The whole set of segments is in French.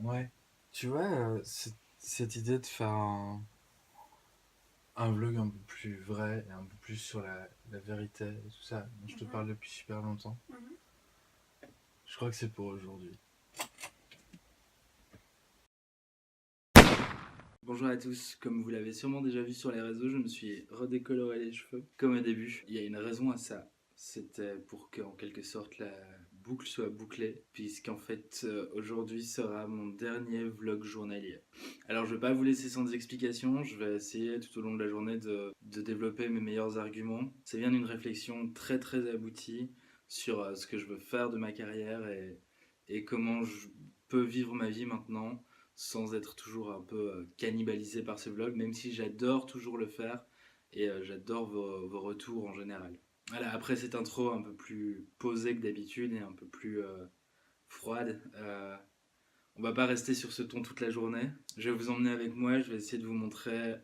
Ouais. Tu vois, cette idée de faire un vlog un peu plus vrai et un peu plus sur la vérité et tout ça, dont je te parle depuis super longtemps, je crois que c'est pour aujourd'hui. Bonjour à tous, comme vous l'avez sûrement déjà vu sur les réseaux, je me suis redécoloré les cheveux. Comme au début, il y a une raison à ça. C'était pour qu'en quelque sorte la boucle soit bouclée, puisqu'en fait aujourd'hui sera mon dernier vlog journalier. Alors je vais pas vous laisser sans explication, je vais essayer tout au long de la journée de développer mes meilleurs arguments. Ça vient d'une réflexion très très aboutie sur ce que je veux faire de ma carrière et comment je peux vivre ma vie maintenant sans être toujours un peu cannibalisé par ce vlog, même si j'adore toujours le faire et j'adore vos retours en général. Voilà, après cette intro un peu plus posée que d'habitude et un peu plus froide, on va pas rester sur ce ton toute la journée. Je vais vous emmener avec moi, je vais essayer de vous montrer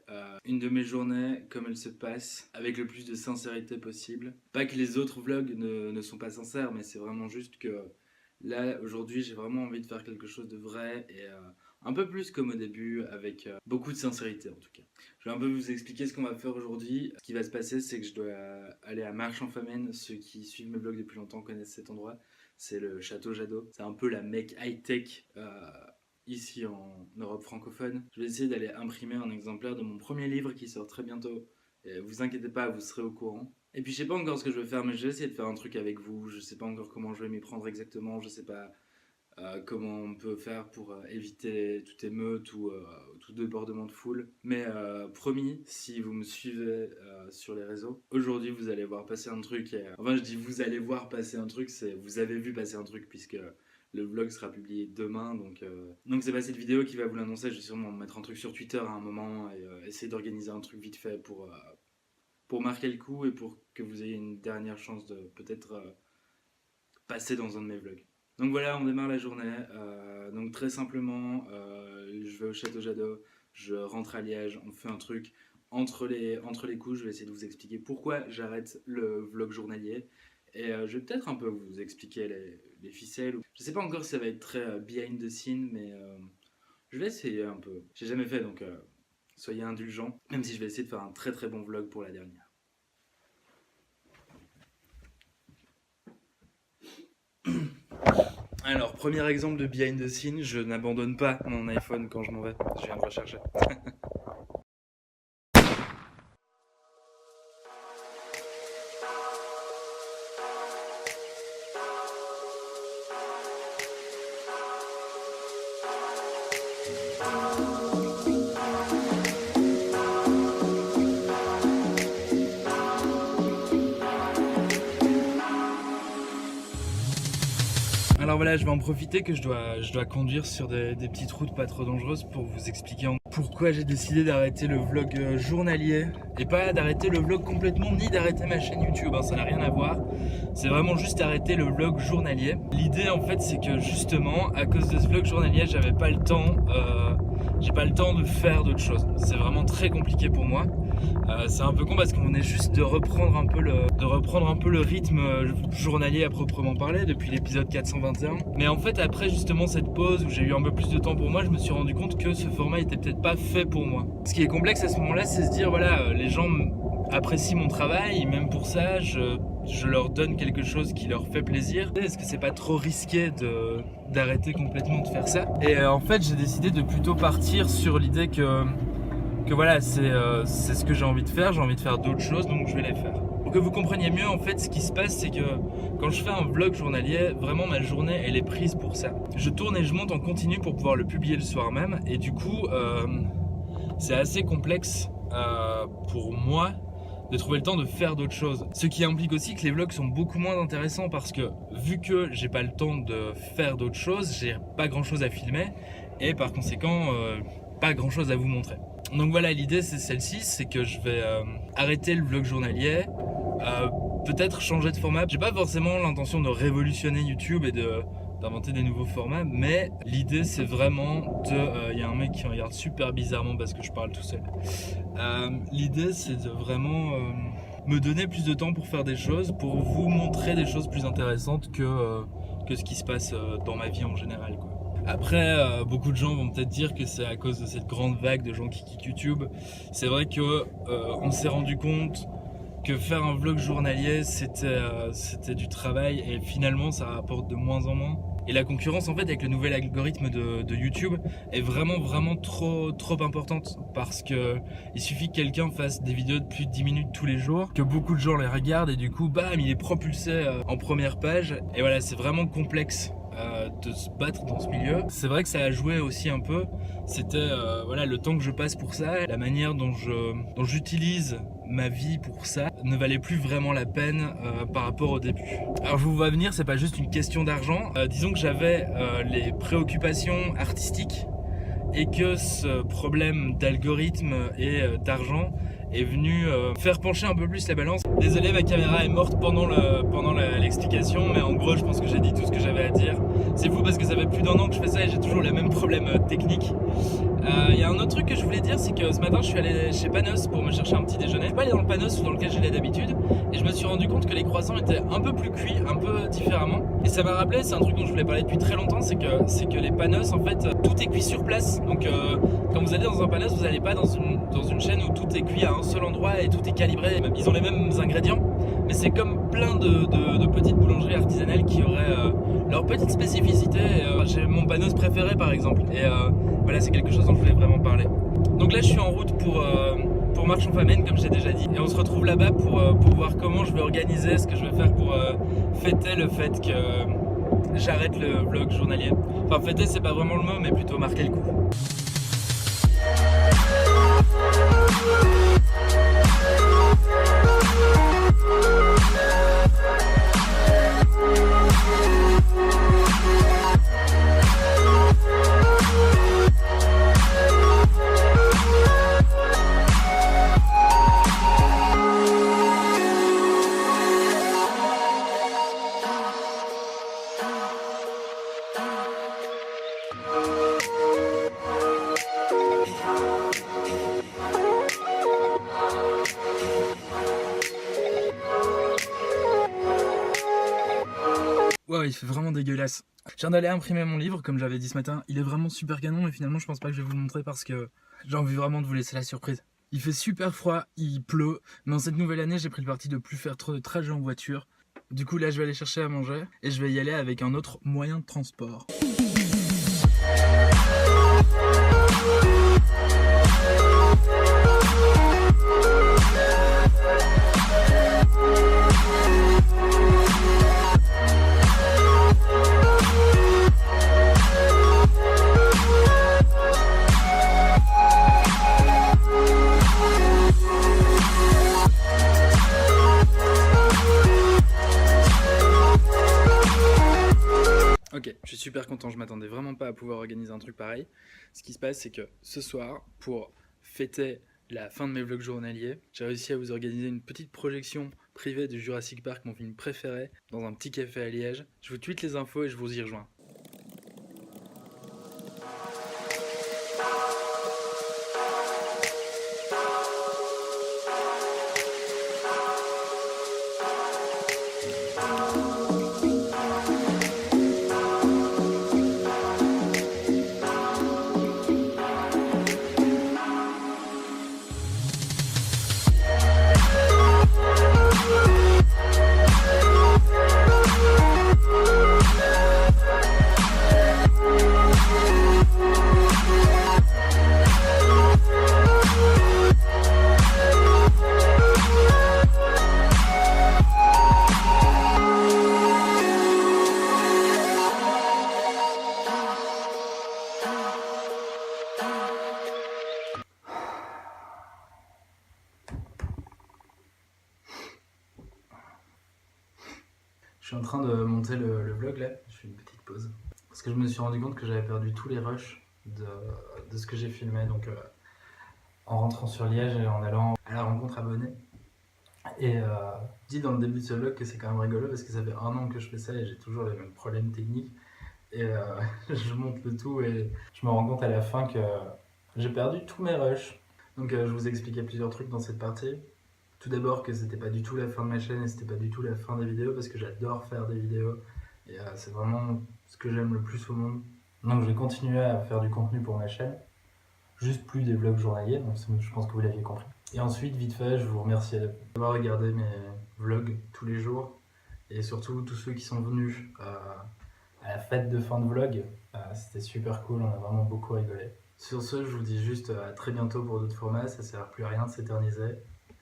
une de mes journées, comme elle se passe, avec le plus de sincérité possible. Pas que les autres vlogs ne sont pas sincères, mais c'est vraiment juste que là, aujourd'hui, j'ai vraiment envie de faire quelque chose de vrai et un peu plus comme au début, avec beaucoup de sincérité en tout cas. Je vais un peu vous expliquer ce qu'on va faire aujourd'hui. Ce qui va se passer, c'est que je dois aller à Marche-en-Famenne. Ceux qui suivent mes vlogs depuis longtemps connaissent cet endroit. C'est le château Jadot. C'est un peu la mecque high-tech ici en Europe francophone. Je vais essayer d'aller imprimer un exemplaire de mon premier livre qui sort très bientôt. Et vous inquiétez pas, vous serez au courant. Et puis je sais pas encore ce que je vais faire, mais je vais essayer de faire un truc avec vous. Je sais pas encore comment je vais m'y prendre exactement. Je sais pas comment on peut faire pour éviter toute émeute ou tout débordement de foule. Mais promis, si vous me suivez sur les réseaux, aujourd'hui vous allez voir passer un truc. Enfin, je dis vous allez voir passer un truc, c'est vous avez vu passer un truc puisque le vlog sera publié demain. Donc c'est pas cette vidéo qui va vous l'annoncer. Je vais sûrement mettre un truc sur Twitter à un moment et essayer d'organiser un truc vite fait pour marquer le coup et pour que vous ayez une dernière chance de peut-être passer dans un de mes vlogs. Donc voilà, on démarre la journée. Donc très simplement, je vais au château Jadot, je rentre à Liège, on fait un truc entre les coups. Je vais essayer de vous expliquer pourquoi j'arrête le vlog journalier. Et je vais peut-être un peu vous expliquer les ficelles. Je sais pas encore si ça va être très behind the scene, mais je vais essayer un peu. J'ai jamais fait, donc soyez indulgents. Même si je vais essayer de faire un très très bon vlog pour la dernière. Alors, premier exemple de behind the scene, je n'abandonne pas mon iPhone quand je m'en vais. Je viens de rechercher. Alors voilà, je vais en profiter que je dois conduire sur des petites routes pas trop dangereuses pour vous expliquer pourquoi j'ai décidé d'arrêter le vlog journalier et pas d'arrêter le vlog complètement ni d'arrêter ma chaîne YouTube, ça n'a rien à voir. C'est vraiment juste arrêter le vlog journalier. L'idée en fait c'est que justement à cause de ce vlog journalier j'avais pas le temps, j'ai pas le temps de faire d'autres choses. C'est vraiment très compliqué pour moi. C'est un peu con parce qu'on est juste de reprendre un peu le rythme journalier à proprement parler depuis l'épisode 421. Mais en fait après justement cette pause où j'ai eu un peu plus de temps pour moi, je me suis rendu compte que ce format était peut-être pas fait pour moi. Ce qui est complexe à ce moment là, c'est se dire voilà, les gens apprécient mon travail, même pour ça je leur donne quelque chose qui leur fait plaisir. Est-ce que c'est pas trop risqué d'arrêter complètement de faire ça? Et en fait j'ai décidé de plutôt partir sur l'idée que voilà, c'est ce que j'ai envie de faire d'autres choses, donc je vais les faire. Pour que vous compreniez mieux, en fait, ce qui se passe, c'est que quand je fais un vlog journalier, vraiment ma journée, elle est prise pour ça. Je tourne et je monte en continu pour pouvoir le publier le soir même, et du coup, c'est assez complexe pour moi de trouver le temps de faire d'autres choses. Ce qui implique aussi que les vlogs sont beaucoup moins intéressants parce que vu que j'ai pas le temps de faire d'autres choses, j'ai pas grand chose à filmer, et par conséquent, pas grand chose à vous montrer. Donc voilà, l'idée c'est celle-ci, c'est que je vais arrêter le vlog journalier, peut-être changer de format. J'ai pas forcément l'intention de révolutionner YouTube et d'inventer des nouveaux formats, mais l'idée c'est vraiment de... y a un mec qui me regarde super bizarrement parce que je parle tout seul. L'idée c'est de vraiment me donner plus de temps pour faire des choses, pour vous montrer des choses plus intéressantes que ce qui se passe dans ma vie en général, quoi. Après, beaucoup de gens vont peut-être dire que c'est à cause de cette grande vague de gens qui quittent YouTube. C'est vrai que on s'est rendu compte que faire un vlog journalier, c'était du travail et finalement ça rapporte de moins en moins. Et la concurrence en fait avec le nouvel algorithme de YouTube est vraiment trop importante parce que il suffit que quelqu'un fasse des vidéos de plus de 10 minutes tous les jours, que beaucoup de gens les regardent et du coup bam il est propulsé en première page. Et voilà, c'est vraiment complexe de se battre dans ce milieu. C'est vrai que ça a joué aussi un peu, c'était voilà, le temps que je passe pour ça, la manière dont j'utilise ma vie pour ça ne valait plus vraiment la peine par rapport au début. Alors je vous vois venir, c'est pas juste une question d'argent. Disons que j'avais les préoccupations artistiques et que ce problème d'algorithme et d'argent est venu faire pencher un peu plus la balance. Désolé, ma caméra est morte pendant l'explication, mais en gros je pense que j'ai dit tout ce que j'avais à dire. C'est fou parce que ça fait plus d'1 an que je fais ça et j'ai toujours les mêmes problèmes techniques. Il y a un autre truc que je voulais dire, c'est que ce matin je suis allé chez Panos pour me chercher un petit déjeuner. Je suis pas allé dans le Panos dans lequel j'allais d'habitude et je me suis rendu compte que les croissants étaient un peu plus cuits, un peu différemment. Et ça m'a rappelé, c'est un truc dont je voulais parler depuis très longtemps, c'est que les Panos en fait tout est cuit sur place. Donc quand vous allez dans un Panos, vous n'allez pas dans une chaîne où tout est cuit à un seul endroit et tout est calibré. Ils ont les mêmes ingrédients, mais c'est comme plein de petites boulangeries artisanales qui auraient leur petite spécificité. J'ai mon Panos préféré par exemple. Et voilà, c'est quelque chose dont je voulais vraiment parler. Donc là, je suis en route pour Marchand-Famenne, comme j'ai déjà dit. Et on se retrouve là-bas pour voir comment je vais organiser, ce que je vais faire pour fêter le fait que j'arrête le vlog journalier. Enfin, fêter, c'est pas vraiment le mot, mais plutôt marquer le coup. Wow, il fait vraiment dégueulasse. Je viens d'aller imprimer mon livre, comme j'avais dit ce matin. Il est vraiment super canon, mais finalement, je pense pas que je vais vous le montrer parce que j'ai envie vraiment de vous laisser la surprise. Il fait super froid, il pleut, mais en cette nouvelle année, j'ai pris le parti de plus faire trop de trajets en voiture. Du coup, là, je vais aller chercher à manger et je vais y aller avec un autre moyen de transport. Ok, je suis super content, je m'attendais vraiment pas à pouvoir organiser un truc pareil. Ce qui se passe, c'est que ce soir, pour fêter la fin de mes vlogs journaliers, j'ai réussi à vous organiser une petite projection privée de Jurassic Park, mon film préféré, dans un petit café à Liège. Je vous tweete les infos et je vous y rejoins. Je suis en train de monter le vlog là, je fais une petite pause. Parce que je me suis rendu compte que j'avais perdu tous les rushs de ce que j'ai filmé. Donc en rentrant sur Liège et en allant à la rencontre abonnée. Et je dis dans le début de ce vlog que c'est quand même rigolo parce que ça fait 1 an que je fais ça et j'ai toujours les mêmes problèmes techniques. Et je monte le tout et je me rends compte à la fin que j'ai perdu tous mes rushs. Donc je vous ai expliqué plusieurs trucs dans cette partie. Tout d'abord que c'était pas du tout la fin de ma chaîne et c'était pas du tout la fin des vidéos parce que j'adore faire des vidéos et c'est vraiment ce que j'aime le plus au monde. Donc je vais continuer à faire du contenu pour ma chaîne, juste plus des vlogs journaliers, donc je pense que vous l'aviez compris. Et ensuite, vite fait, je vous remercie d'avoir regardé mes vlogs tous les jours, et surtout tous ceux qui sont venus à la fête de fin de vlog. C'était super cool, on a vraiment beaucoup rigolé. Sur ce, je vous dis juste à très bientôt pour d'autres formats, ça sert plus à rien de s'éterniser.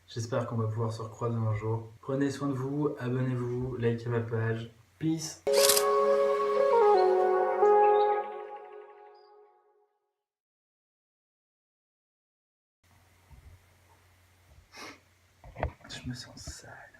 J'espère qu'on va pouvoir se recroiser un jour. Prenez soin de vous, abonnez-vous, likez ma page. Peace! Je me sens sale.